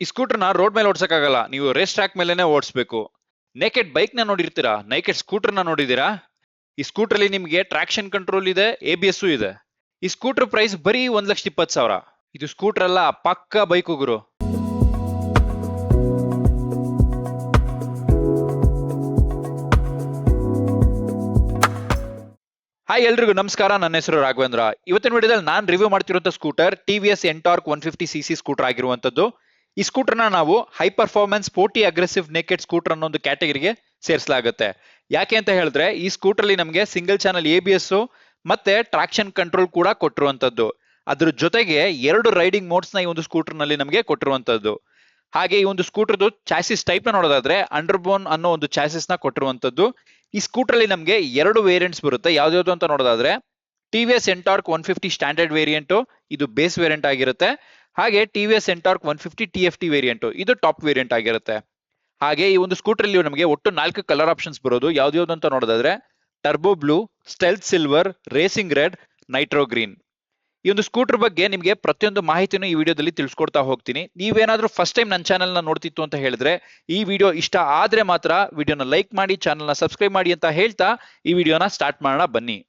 ಈ ಸ್ಕೂಟರ್ನ ರೋಡ್ ಮೇಲೆ ಓಡ್ಸಕ್ಕಾಗಲ್ಲ, ನೀವು ರೇಸ್ ಟ್ರ್ಯಾಕ್ ಮೇಲೆನೆ ಓಡಿಸ್ಬೇಕು. ನೇಕೆಡ್ ಬೈಕ್ ನ ನೋಡಿರ್ತೀರಾ, ನೇಕೆಡ್ ಸ್ಕೂಟರ್ ನ ನೋಡಿದೀರಾ? ಈ ಸ್ಕೂಟರ್ ಅಲ್ಲಿ ನಿಮ್ಗೆ ಟ್ರಾಕ್ಷನ್ ಕಂಟ್ರೋಲ್ ಇದೆ, ABS ಇದೆ. ಈ ಸ್ಕೂಟರ್ ಪ್ರೈಸ್ ಬರೀ 1,20,000. ಇದು ಸ್ಕೂಟರ್ ಅಲ್ಲ, ಪಕ್ಕಾ ಬೈಕ್ ಗುರು. ಹಾಯ್ ಎಲ್ರಿಗೂ ನಮಸ್ಕಾರ, ನನ್ನ ಹೆಸರು ರಾಘವೇಂದ್ರ. ಇವತ್ತಿನ ವಿಡಿಯೋದಲ್ಲಿ ನಾನು ರಿವ್ಯೂ ಮಾಡ್ತಿರುವಂತ scooter TVS NTORQ 150cc scooter ಆಗಿರುವಂತದ್ದು. ಈ ಸ್ಕೂಟರ್ನ ನಾವು high performance sporty aggressive naked scooter ಅನ್ನೋ ಒಂದು ಕ್ಯಾಟಗರಿಗೆ ಸೇರಿಸಲಾಗುತ್ತೆ. ಯಾಕೆ ಅಂತ ಹೇಳಿದ್ರೆ ಈ ಸ್ಕೂಟರ್ ಅಲ್ಲಿ ನಮಗೆ ಸಿಂಗಲ್ ಚಾನಲ್ ABS ಮತ್ತೆ ಟ್ರಾಕ್ಷನ್ ಕಂಟ್ರೋಲ್ ಕೂಡ ಕೊಟ್ಟಿರುವಂತದ್ದು. ಅದ್ರ ಜೊತೆಗೆ 2 ರೈಡಿಂಗ್ ಮೋಡ್ಸ್ ನ ಈ ಒಂದು ಸ್ಕೂಟರ್ ನಲ್ಲಿ ನಮಗೆ ಕೊಟ್ಟಿರುವಂತದ್ದು. ಹಾಗೆ ಈ ಒಂದು ಸ್ಕೂಟರ್ದು ಚಾಸಿಸ್ ಟೈಪ್ ನ ನೋಡೋದಾದ್ರೆ ಅಂಡರ್ಬೋನ್ ಅನ್ನೋ ಒಂದು ಚಾಸಿಸ್ ನ ಕೊಟ್ಟಿರುವಂತದ್ದು. ಈ ಸ್ಕೂಟರ್ ಅಲ್ಲಿ ನಮಗೆ 2 ವೇರಿಯಂಟ್ಸ್ ಬರುತ್ತೆ. ಯಾವ್ದು ಅಂತ ನೋಡೋದಾದ್ರೆ TVS NTORQ 150 ಸ್ಟ್ಯಾಂಡರ್ಡ್ ವೇರಿಯಂಟ್, ಇದು ಬೇಸ್ ವೇರಿಯಂಟ್ ಆಗಿರುತ್ತೆ. ಹಾಗೆ TVS NTORQ 150 TFT ವೇರಿಯಂಟ್, ಇದು ಟಾಪ್ ವೇರಿಯಂಟ್ ಆಗಿರುತ್ತೆ. ಹಾಗೆ ಈ ಒಂದು ಸ್ಕೂಟರ್ ಅಲ್ಲಿ ನಮಗೆ ಒಟ್ಟು 4 ಕಲರ್ ಆಪ್ಷನ್ಸ್ ಬರೋದು. ಯಾವ್ದು ಅಂತ ನೋಡೋದಾದ್ರೆ turbo blue, stealth silver, racing red, nitro green. ಈ ಒಂದು ಸ್ಕೂಟರ್ ಬಗ್ಗೆ ನಿಮಗೆ ಪ್ರತಿಯೊಂದು ಮಾಹಿತಿನೂ ಈ ವಿಡಿಯೋದಲ್ಲಿ ತಿಳಿಸ್ಕೊಡ್ತಾ ಹೋಗ್ತೀನಿ. ನೀವೇನಾದ್ರೂ ಫಸ್ಟ್ ಟೈಮ್ ನನ್ನ ಚಾನೆಲ್ ನ ನೋಡ್ತಿತ್ತು ಅಂತ ಹೇಳಿದ್ರೆ ಈ ವಿಡಿಯೋ ಇಷ್ಟ ಆದ್ರೆ ಮಾತ್ರ ವಿಡಿಯೋನ ಲೈಕ್ ಮಾಡಿ, ಚಾನೆಲ್ ನ ಸಬ್ಸ್ಕ್ರೈಬ್ ಮಾಡಿ ಅಂತ ಹೇಳ್ತಾ ಈ ವಿಡಿಯೋನ ಸ್ಟಾರ್ಟ್ ಮಾಡೋಣ ಬನ್ನಿ.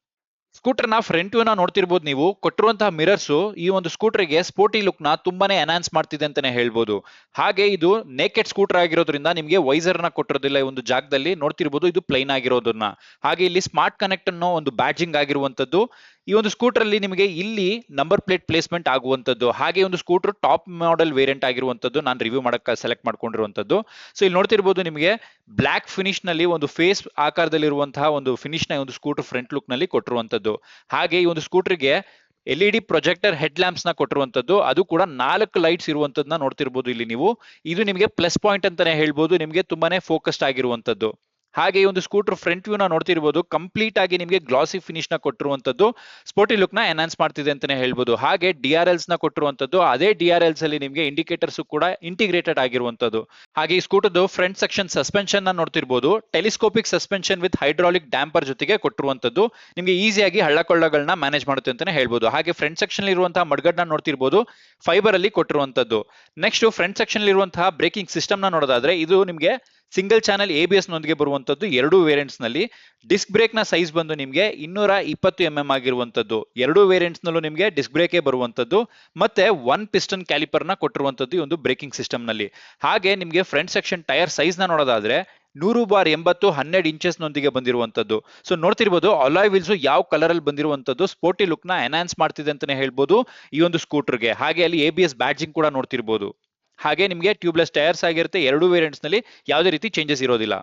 ಸ್ಕೂಟರ್ ನ ಫ್ರಂಟ್ ವ್ಯೂ ನ ನೋಡ್ತಿರ್ಬೋದು ನೀವು. ಕೊಟ್ಟಿರುವಂತಹ ಮಿರರ್ಸ್ ಈ ಒಂದು ಸ್ಕೂಟರ್ ಗೆ ಸ್ಪೋರ್ಟಿ ಲುಕ್ ನ ತುಂಬಾನೇ ಎನ್ಹಾನ್ಸ್ ಮಾಡ್ತಿದೆ ಅಂತಾನೆ ಹೇಳ್ಬೋದು. ಹಾಗೆ ಇದು ನೇಕೆಡ್ ಸ್ಕೂಟರ್ ಆಗಿರೋದ್ರಿಂದ ನಿಮಗೆ ವೈಸರ್ ನ ಕೊಟ್ಟಿರೋದಿಲ್ಲ. ಈ ಒಂದು ಜಾಗದಲ್ಲಿ ನೋಡ್ತಿರ್ಬೋದು, ಇದು ಪ್ಲೈನ್ ಆಗಿರೋದನ್ನ. ಹಾಗೆ ಇಲ್ಲಿ ಸ್ಮಾರ್ಟ್ ಕನೆಕ್ಟ್ ಅನ್ನೋ ಒಂದು ಬ್ಯಾಡ್ಜಿಂಗ್ ಆಗಿರುವಂತದ್ದು. ಈ ಒಂದು ಸ್ಕೂಟರ್ ಅಲ್ಲಿ ನಿಮಗೆ ಇಲ್ಲಿ ನಂಬರ್ ಪ್ಲೇಟ್ ಪ್ಲೇಸ್ಮೆಂಟ್ ಆಗುವಂತದ್ದು. ಹಾಗೆ ಒಂದು ಸ್ಕೂಟರ್ ಟಾಪ್ ಮಾಡೆಲ್ ವೇರಿಯಂಟ್ ಆಗಿರುವಂತದ್ದು ನಾನು ರಿವ್ಯೂ ಮಾಡಕ್ಕೆ ಸೆಲೆಕ್ಟ್ ಮಾಡ್ಕೊಂಡಿರುವಂತದ್ದು. ಸೊ ಇಲ್ಲಿ ನೋಡ್ತಿರ್ಬೋದು ನಿಮಗೆ ಬ್ಲಾಕ್ ಫಿನಿಶ್ ನಲ್ಲಿ ಒಂದು ಫೇಸ್ ಆಕಾರದಲ್ಲಿರುವಂತಹ ಒಂದು ಫಿನಿಶ್ ನ ಒಂದು ಸ್ಕೂಟರ್ ಫ್ರಂಟ್ ಲುಕ್ ನಲ್ಲಿ ಕೊಟ್ಟಿರುವಂತದ್ದು. ಹಾಗೆ ಈ ಒಂದು ಸ್ಕೂಟರ್ಗೆ LED ಪ್ರೊಜೆಕ್ಟರ್ ಹೆಡ್ ಲ್ಯಾಂಪ್ಸ್ ನ ಕೊಟ್ಟಿರುವಂತದ್ದು. ಅದು ಕೂಡ 4 ಲೈಟ್ಸ್ ಇರುವಂತದನ್ನ ನೋಡ್ತಿರ್ಬೋದು ಇಲ್ಲಿ ನೀವು. ಇದು ನಿಮಗೆ ಪ್ಲಸ್ ಪಾಯಿಂಟ್ ಅಂತಾನೆ ಹೇಳ್ಬೋದು, ನಿಮಗೆ ತುಂಬಾನೇ ಫೋಕಸ್ಡ್ ಆಗಿರುವಂತದ್ದು. ಹಾಗೆ ಈ ಒಂದು ಸ್ಕೂಟರ್ ಫ್ರಂಟ್ ವ್ಯೂ ನ ನೋಡ್ತಿರ್ಬೋದು, ಕಂಪ್ಲೀಟ್ ಆಗಿ ನಿಮಗೆ ಗ್ಲಾಸಿ ಫಿನಿಶ್ ನ ಕೊಟ್ಟಿರುವಂತದ್ದು. ಸ್ಪೋರ್ಟಿ ಲುಕ್ ನ ಎನ್ಹಾನ್ಸ್ ಮಾಡ್ತಿದೆ ಅಂತಾನೆ ಹೇಳ್ಬೋದು. ಹಾಗೆ DRLs ನ ಕೊಟ್ಟಿರುವಂತದ್ದು. ಅದೇ DRLs ಅಲ್ಲಿ ನಿಮಗೆ ಇಂಡಿಕೇಟರ್ಸ್ ಕೂಡ ಇಂಟಿಗ್ರೇಟೆಡ್ ಆಗಿರುವಂತದ್ದು. ಹಾಗೆ ಈ ಸ್ಕೂಟರ್ದು ಫ್ರಂಟ್ ಸೆಕ್ಷನ್ ಸಸ್ಪೆನ್ಷನ್ ನ ನೋಡ್ತಿರ್ಬೋದು, telescopic suspension with hydraulic damper ಜೊತೆಗೆ ಕೊಟ್ಟಿರುವಂತದ್ದು. ನಿಮಗೆ ಈಸಿಯಾಗಿ ಹಳ್ಳಕೊಳ್ಳಗಳನ್ನ ಮ್ಯಾನೇಜ್ ಮಾಡುತ್ತೆ ಅಂತಾನೆ ಹೇಳ್ಬೋದು. ಹಾಗೆ ಫ್ರಂಟ್ ಸೆಕ್ಷನ್ ಇರುವಂತಹ ಮಡ್ಗಡ್ನ ನೋಡ್ತಿರ್ಬೋದು, ಫೈಬರ್ ಅಲ್ಲಿ ಕೊಟ್ಟಿರುವಂತದ್ದು. ನೆಕ್ಸ್ಟ್ ಫ್ರಂಟ್ ಸೆಕ್ಷನ್ ಇರುವಂತಹ ಬ್ರೇಕಿಂಗ್ ಸಿಸ್ಟಮ್ ನ ನೋಡೋದಾದ್ರೆ ಇದು ನಿಮಗೆ ಸಿಂಗಲ್ ಚಾನಲ್ ABS ನೊಂದಿಗೆ ಬರುವಂತದ್ದು 2 ವೇರಿಯಂಟ್ಸ್ ನಲ್ಲಿ. ಡಿಸ್ಕ್ ಬ್ರೇಕ್ ನ ಸೈಜ್ ಬಂದು ನಿಮಗೆ 220 mm ಆಗಿರುವಂತದ್ದು. 2 ವೇರಿಯಂಟ್ಸ್ ನಲ್ಲೂ ನಿಮಗೆ ಡಿಸ್ಕ್ ಬ್ರೇಕೇ ಬರುವಂತದ್ದು. ಮತ್ತೆ 1 ಪಿಸ್ಟನ್ ಕ್ಯಾಲಿಪರ್ ನ ಕೊಟ್ಟಿರುವಂತದ್ದು ಈ ಒಂದು ಬ್ರೇಕಿಂಗ್ ಸಿಸ್ಟಮ್ ನಲ್ಲಿ. ಹಾಗೆ ನಿಮಗೆ ಫ್ರಂಟ್ ಸೆಕ್ಷನ್ ಟೈರ್ ಸೈಜ್ ನ ನೋಡೋದಾದ್ರೆ 100/80 12 ಇಂಚಸ್ ನೊಂದಿಗೆ ಬಂದಿರುವಂತದ್ದು. ಸೊ ನೋಡ್ತಿರ್ಬೋದು ಅಲಾಯ್ ವೀಲ್ಸ್ ಯಾವ ಕಲರ್ ಅಲ್ಲಿ ಬಂದಿರುವಂತದ್ದು ಸ್ಪೋರ್ಟಿ ಲುಕ್ ನ ಎನ್ಹಾನ್ಸ್ ಮಾಡ್ತಿದೆ ಅಂತಾನೆ ಹೇಳ್ಬೋದು ಈ ಒಂದು ಸ್ಕೂಟರ್ಗೆ. ಹಾಗೆ ಅಲ್ಲಿ ABS ಬ್ಯಾಡ್ಜಿಂಗ್ ಕೂಡ ನೋಡ್ತಿರ್ಬೋದು. ಹಾಗೆ ನಿಮಗೆ ಟ್ಯೂಬ್ಲೆಸ್ ಟೈರ್ಸ್ ಆಗಿರುತ್ತೆ. 2 ವೇರಿಯಂಟ್ಸ್ ನಲ್ಲಿ ಯಾವುದೇ ರೀತಿ ಚೇಂಜಸ್ ಇರೋದಿಲ್ಲ.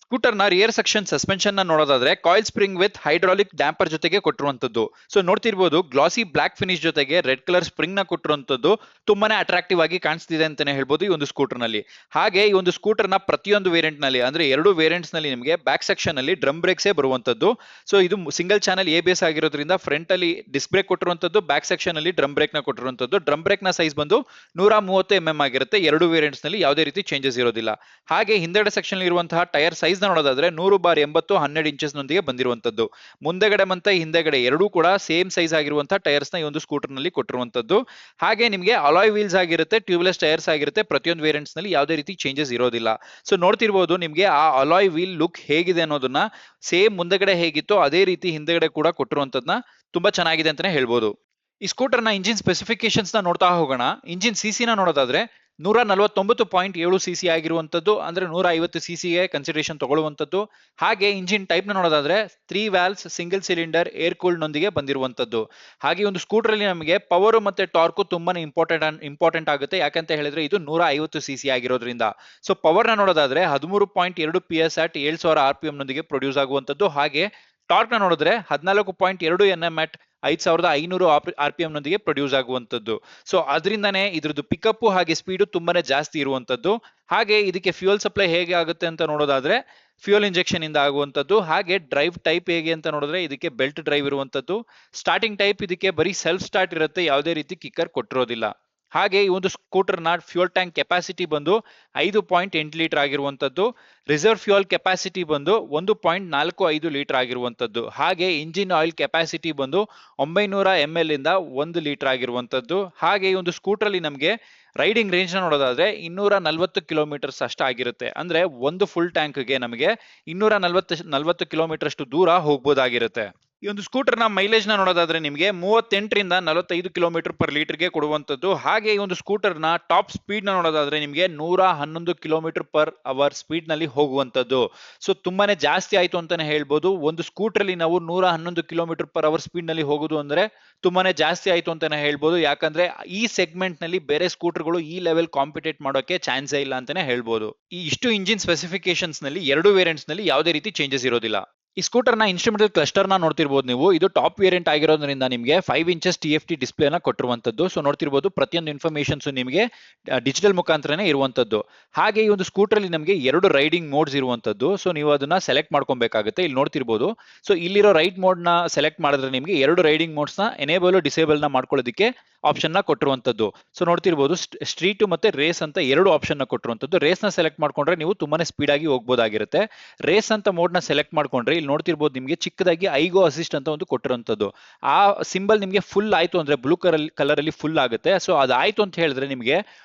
ಸ್ಕೂಟರ್ ನ ರಿಯರ್ ಸೆಕ್ಷನ್ ಸಸ್ಪೆನ್ಷನ್ ನ ನೋಡೋದಾದ್ರೆ coil spring with hydraulic damper ಜೊತೆಗೆ ಕೊಟ್ಟಿರುವಂತದ್ದು. ಸೊ ನೋಡ್ತಿರ್ಬೋದು ಗ್ಲಾಸಿ ಬ್ಲಾಕ್ ಫಿನಿಶ್ ಜೊತೆಗೆ ರೆಡ್ ಕಲರ್ ಸ್ಪ್ರಿಂಗ್ ನ ಕೊಟ್ಟಿರುವಂತದ್ದು. ತುಂಬಾನೇ ಅಟ್ರಾಕ್ಟಿವ್ ಆಗಿ ಕಾಣಿಸ್ತಿದೆ ಅಂತಾನೆ ಹೇಳ್ಬೋದು ಈ ಒಂದು ಸ್ಕೂಟರ್ ನಲ್ಲಿ. ಹಾಗೆ ಈ ಒಂದು ಸ್ಕೂಟರ್ ನ ಪ್ರತಿಯೊಂದು ವೇರಿಯಂಟ್ ನಲ್ಲಿ ಅಂದ್ರೆ 2 ವೇರಿಯಂಟ್ಸ್ ನಲ್ಲಿ ನಿಮಗೆ ಬ್ಯಾಕ್ ಸೆಕ್ಷನ್ ಅಲ್ಲಿ ಡ್ರಮ್ ಬ್ರೇಕ್ಸೇ ಬರುವಂತದ್ದು. ಸೊ ಇದು ಸಿಂಗಲ್ ಚಾನಲ್ ABS ಆಗಿರೋದ್ರಿಂದ ಫ್ರಂಟ್ ಅಲ್ಲಿ ಡಿಸ್ಕ್ ಬ್ರೇಕ್ ಕೊಟ್ಟಿರುವಂತದ್ದು, ಬ್ಯಾಕ್ ಸೆಕ್ಷನ್ ಅಲ್ಲಿ ಡ್ರಮ್ ಬ್ರೇಕ್ ನ ಕೊಟ್ಟಿರುವಂತದ್ದು. ಡ್ರಮ್ ಬ್ರೇಕ್ ನ ಸೈಜ್ ಬಂದು 130 mm ಆಗಿರುತ್ತೆ. 2 ವೇರಿಯಂಟ್ಸ್ ನಲ್ಲಿ ಯಾವುದೇ ರೀತಿ ಚೇಂಜಸ್ ಇರೋದಿಲ್ಲ. ಹಾಗೆ ಹಿಂದೆಗಡೆ ಸೆಕ್ಷನ್ ಇರುವಂತಹ ಟೈರ್ ಸೈಜ್ ನ ನೋಡೋದಾದ್ರೆ 100/80 12 ಇಂಚಸ್ ನೊಂದಿಗೆ ಬಂದಿರುವಂತದ್ದು. ಮುಂದೆಗಡೆ ಮತ್ತೆ ಹಿಂದೆಗಡೆ ಎರಡೂ ಕೂಡ ಸೇಮ್ ಸೈಜ್ ಆಗಿರುವಂತಹ ಟೈರ್ಸ್ ನ ಈ ಒಂದು ಸ್ಕೂಟರ್ ನಲ್ಲಿ ಕೊಟ್ಟಿರುವಂತದ್ದು. ಹಾಗೆ ನಿಮಗೆ ಅಲಾಯ್ ವೀಲ್ಸ್ ಆಗಿರುತ್ತೆ, ಟ್ಯೂಬ್ಲೆಸ್ ಟೈರ್ಸ್ ಆಗಿರುತ್ತೆ. ಪ್ರತಿಯೊಂದು ವೇರಿಯಂಟ್ಸ್ ನಲ್ಲಿ ಯಾವುದೇ ರೀತಿ ಚೇಂಜಸ್ ಇರೋದಿಲ್ಲ. ಸೊ ನೋಡ್ತಿರ್ಬೋದು ನಿಮಗೆ ಆ ಅಲಾಯ್ ವೀಲ್ ಲುಕ್ ಹೇಗಿದೆ ಅನ್ನೋದನ್ನ ಸೇಮ್ ಮುಂದೆಗಡೆ ಹೇಗಿತ್ತು ಅದೇ ರೀತಿ ಹಿಂದೆಗಡೆ ಕೂಡ ಕೊಟ್ಟಿರುವಂತದನ್ನ ತುಂಬಾ ಚೆನ್ನಾಗಿದೆ ಅಂತಾನೆ ಹೇಳ್ಬೋದು. ಈ ಸ್ಕೂಟರ್ ನ ಇಂಜಿನ್ ಸ್ಪೆಸಿಫಿಕೇಶನ್ಸ್ ನ ನೋಡ್ತಾ ಹೋಗೋಣ. ಇಂಜಿನ್ CC ನ ನೋಡೋದಾದ್ರೆ 149.7 cc ಆಗಿರುವಂತದ್ದು, ಅಂದ್ರೆ 150 cc ಗೆ ಕನ್ಸಿಡರೇಷನ್ ತಗೊಳ್ಳುವಂತದ್ದು. ಹಾಗೆ ಇಂಜಿನ್ ಟೈಪ್ ನ ನೋಡೋದಾದ್ರೆ 3 valves single cylinder air cooled ನೊಂದಿಗೆ ಬಂದಿರುವಂತದ್ದು. ಹಾಗೆ ಒಂದು ಸ್ಕೂಟರ್ ಅಲ್ಲಿ ನಮಗೆ ಪವರ್ ಮತ್ತೆ ಟಾರ್ಕ್ ತುಂಬಾನೇ ಇಂಪಾರ್ಟೆಂಟ್ ಆಗುತ್ತೆ. ಯಾಕಂತ ಹೇಳಿದ್ರೆ ಇದು 150 cc ಆಗಿರೋದ್ರಿಂದ. ಸೊ ಪವರ್ ನ ನೋಡೋದಾದ್ರೆ 13.2 PS at 7000 RPM ನೊಂದಿಗೆ ಪ್ರೊಡ್ಯೂಸ್ ಆಗುವಂತದ್ದು. ಹಾಗೆ ಟಾರ್ಕ್ ನ ನೋಡಿದ್ರೆ 14.2 Nm at 5500 RPM ನೊಂದಿಗೆ ಪ್ರೊಡ್ಯೂಸ್ ಆಗುವಂತದ್ದು. ಸೊ ಅದರಿಂದಾನೇ ಇದ್ರದ್ದು ಪಿಕಪ್ ಹಾಗೆ ಸ್ಪೀಡ್ ತುಂಬಾನೇ ಜಾಸ್ತಿ ಇರುವಂತದ್ದು. ಹಾಗೆ ಇದಕ್ಕೆ ಫ್ಯೂಯಲ್ ಸಪ್ಲೈ ಹೇಗೆ ಆಗುತ್ತೆ ಅಂತ ನೋಡೋದಾದ್ರೆ ಫ್ಯೂಯಲ್ ಇಂಜೆಕ್ಷನ್ ಇಂದ ಆಗುವಂತದ್ದು. ಹಾಗೆ ಡ್ರೈವ್ ಟೈಪ್ ಹೇಗೆ ಅಂತ ನೋಡಿದ್ರೆ ಇದಕ್ಕೆ ಬೆಲ್ಟ್ ಡ್ರೈವ್ ಇರುವಂತದ್ದು. ಸ್ಟಾರ್ಟಿಂಗ್ ಟೈಪ್ ಇದಕ್ಕೆ ಬರೀ ಸೆಲ್ಫ್ ಸ್ಟಾರ್ಟ್ ಇರುತ್ತೆ, ಯಾವುದೇ ರೀತಿ ಕಿಕ್ಕರ್ ಕೊಟ್ಟಿರೋದಿಲ್ಲ. ಹಾಗೆ ಈ ಒಂದು ಸ್ಕೂಟರ್ನ ಫ್ಯೂಯಲ್ ಟ್ಯಾಂಕ್ ಕೆಪಾಸಿಟಿ ಬಂದು 5.8 ಲೀಟರ್ ಆಗಿರುವಂತದ್ದು, ರಿಸರ್ವ್ ಫ್ಯೂಯಲ್ ಕೆಪಾಸಿಟಿ ಬಂದು 1.45 ಲೀಟರ್ ಆಗಿರುವಂತದ್ದು, ಹಾಗೆ ಇಂಜಿನ್ ಆಯಿಲ್ ಕೆಪಾಸಿಟಿ ಬಂದು 900 ml ಇಂದ 1 ಲೀಟರ್ ಆಗಿರುವಂತದ್ದು. ಹಾಗೆ ಈ ಒಂದು ಸ್ಕೂಟರ್ ಅಲ್ಲಿ ನಮಗೆ ರೈಡಿಂಗ್ ರೇಂಜ್ ನ ನೋಡೋದಾದ್ರೆ 240 ಕಿಲೋಮೀಟರ್ಸ್ ಅಷ್ಟ ಆಗಿರುತ್ತೆ. ಅಂದ್ರೆ ಒಂದು ಫುಲ್ ಟ್ಯಾಂಕ್ಗೆ ನಮಗೆ 240 ಕಿಲೋಮೀಟರ್ ಅಷ್ಟು ದೂರ ಹೋಗ್ಬೋದಾಗಿರುತ್ತೆ. ಈ ಒಂದು ಸ್ಕೂಟರ್ ನ ಮೈಲೇಜ್ ನ ನೋಡೋದಾದ್ರೆ ನಿಮಗೆ 38ರಿಂದ 45 ಕಿಲೋಮೀಟರ್ ಪರ್ ಲೀಟರ್ಗೆ ಕೊಡುವಂತದ್ದು. ಹಾಗೆ ಈ ಒಂದು ಸ್ಕೂಟರ್ ನ ಟಾಪ್ ಸ್ಪೀಡ್ ನ ನೋಡೋದಾದ್ರೆ ನಿಮಗೆ 111 ಕಿಲೋಮೀಟರ್ ಪರ್ ಅವರ್ ಸ್ಪೀಡ್ ನಲ್ಲಿ ಹೋಗುವಂತದ್ದು. ಸೊ ತುಂಬಾನೇ ಜಾಸ್ತಿ ಆಯ್ತು ಅಂತಾನೆ ಹೇಳ್ಬೋದು. ಒಂದು ಸ್ಕೂಟರ್ ಅಲ್ಲಿ ನಾವು 111 ಕಿಲೋಮೀಟರ್ ಪರ್ ಅವರ್ ಸ್ಪೀಡ್ ನಲ್ಲಿ ಹೋಗುದು ಅಂದ್ರೆ ತುಂಬಾನೇ ಜಾಸ್ತಿ ಆಯ್ತು ಅಂತಾನೆ ಹೇಳ್ಬೋದು. ಯಾಕಂದ್ರೆ ಈ ಸೆಗ್ಮೆಂಟ್ ನಲ್ಲಿ ಬೇರೆ ಸ್ಕೂಟರ್ಗಳು ಈ ಲೆವೆಲ್ ಕಾಂಪಿಟೇಟ್ ಮಾಡೋಕೆ ಚಾನ್ಸೇ ಇಲ್ಲ ಅಂತಾನೆ ಹೇಳ್ಬೋದು. ಈ ಇಷ್ಟು ಇಂಜಿನ್ ಸ್ಪೆಸಿಫಿಕೇಶನ್ಸ್ ನಲ್ಲಿ ಎರಡು ವೇರಿಯಂಟ್ಸ್ ನಲ್ಲಿ ಯಾವುದೇ ರೀತಿ ಚೇಂಜಸ್ ಇರೋದಿಲ್ಲ. ಈ ಸ್ಕೂಟರ್ ನ ಇನ್ಸ್ಟ್ರುಮೆಂಟಲ್ ಕ್ಲಸ್ಟರ್ ನ ನೋಡ್ತಿರ್ಬೋದು ನೀವು. ಇದು ಟಾಪ್ ವೇರಿಯಂಟ್ ಆಗಿರೋದ್ರಿಂದ ನಿಮಗೆ 5 ಇಂಚಸ್ TFT ಡಿಸ್ಪ್ಲೇ ನ ಕೊಟ್ಟಿರುವಂತದ್ದು. ಸೊ ನೋಡ್ತಿರ್ಬೋದು ಪ್ರತಿಯೊಂದು ಇನ್ಫಾರ್ಮೇಶನ್ಸ್ ನಿಮಗೆ ಡಿಜಿಟಲ್ ಮುಖಾಂತರನೇ ಇರುವಂತದ್ದು. ಹಾಗೆ ಈ ಒಂದು ಸ್ಕೂಟರ್ ಅಲ್ಲಿ ನಮಗೆ ಎರಡು ರೈಡಿಂಗ್ ಮೋಡ್ಸ್ ಇರುವಂತದ್ದು. ಸೊ ನೀವು ಅದನ್ನ ಸೆಲೆಕ್ಟ್ ಮಾಡ್ಕೊಬೇಕಾಗುತ್ತೆ. ಇಲ್ಲಿ ನೋಡ್ತಿರ್ಬೋದು. ಸೊ ಇಲ್ಲಿರೋ ರೈಡ್ ಮೋಡ್ ನ ಸೆಲೆಕ್ಟ್ ಮಾಡಿದ್ರೆ ನಿಮಗೆ ಎರಡು ರೈಡಿಂಗ್ ಮೋಡ್ಸ್ ನ ಎನೇಬಲ್ ಡಿಸೇಬಲ್ ನ ಮಾಡ್ಕೊಳ್ಳೋದಕ್ಕೆ ಆಪ್ಷನ್ ನ ಕೊಟ್ಟಿರುವಂತದ್ದು. ಸೊ ನೋಡ್ತಿರ್ಬೋದು ಸ್ಟ್ರೀಟ್ ಮತ್ತೆ ರೇಸ್ ಅಂತ ಎರಡು ಆಪ್ಷನ್ ನ ಕೊಟ್ಟಿರುವಂತದ್ದು. ರೇಸ್ ನ ಸೆಲೆಕ್ಟ್ ಮಾಡ್ಕೊಂಡ್ರೆ ನೀವು ತುಂಬಾನೇ ಸ್ಪೀಡ್ ಆಗಿ ಹೋಗ್ಬೋದಾಗಿರುತ್ತೆ. ರೇಸ್ ಅಂತ ಮೋಡ್ ನ ಸೆಲೆಕ್ಟ್ ಮಾಡ್ಕೊಂಡ್ರೆ ಇಲ್ಲಿ ನೋಡ್ತಿರ್ಬೋದು ನಿಮಗೆ ಚಿಕ್ಕದಾಗಿ ಐಗೋ ಅಸಿಸ್ಟ್ ಅಂತ ಒಂದು ಕೊಟ್ಟಿರುವಂತದ್ದು. ಆ ಸಿಂಬಲ್ ನಿಮಗೆ ಫುಲ್ ಆಯ್ತು ಅಂದ್ರೆ ಬ್ಲೂ ಕಲರ್ ಅಲ್ಲಿ ಫುಲ್ ಆಗುತ್ತೆ. ಸೊ ಅದಾಯ್ತು ಅಂತ ಹೇಳಿದ್ರೆ ನಿಮಗೆ